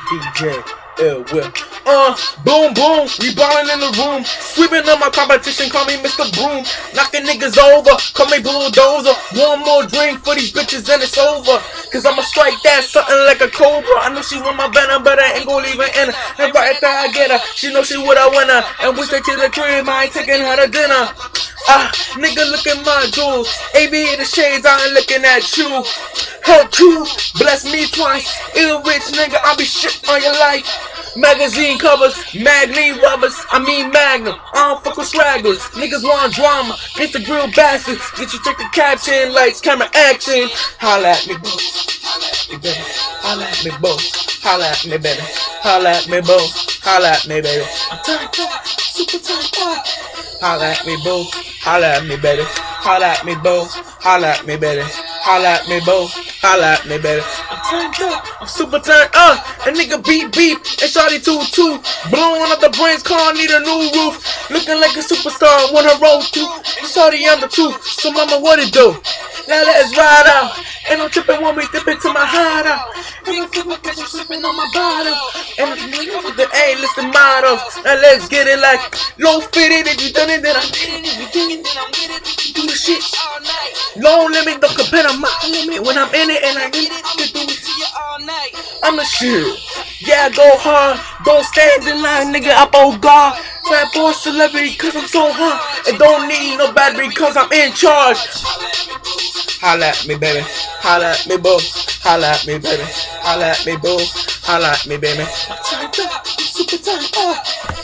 DJ L. Will. Boom, boom, we ballin' in the room. Sweeping up my competition, call me Mr. Broom. Knocking niggas over, call me Bulldozer. One more drink for these bitches and it's over. Cause I'ma strike that something like a cobra. I know she want my venom, but I ain't gon' leave her in her. And right after I get her, she know she would I win her. And we take to the crib, I ain't taking her to dinner. Nigga, look at my jewels. AV the shades, I ain't looking at you. Help you, bless me twice. Ill rich nigga, I'll be shit on your life. Magazine covers, Magnum rubbers, I mean Magnum. I don't fuck with swagglers. Niggas want drama, it's the grill bastards. Get you take the caption, lights, camera, action. Holla at me, boo. Holla at me, boo. Holla at me, baby. Holla at me, boo. Holla at me, baby. I'm turned up, super turned up. Holla at me, boo. Holla at me, baby. Holla at me, boo. Holla at me, baby. Holla at me, boo. Holla at me, baby. I'm turned up. I'm super turned up. A nigga beep beep. And shawty 2-2. Blowing up the brains car, need a new roof. Looking like a superstar, want her roll too. And shawty I'm the truth. So mama, what it do? Now let's ride out. And I'm tripping when we dip into my hideout. And I'm tripping cause I'm slipping on my bottom. And I'm nigga with the A-list mottos. Now let's get it like low fitted. If you done it, then I'm getting it. If you did it, then I'm getting it. Do the shit all night. Low limit, don't compare to my limit. When I'm in it and I get it, I can do it to you all night. I'm the shit. Yeah, I go hard. Don't stand in line, nigga. I'm on guard. Fat boy celebrity cause I'm so hot. And don't need no battery cause I'm in charge. Holla at me, baby. Holla at me, boo. Holla at me, baby. Holla at me, boo. Holla at me, baby. I'm turned up. I'm super turned up.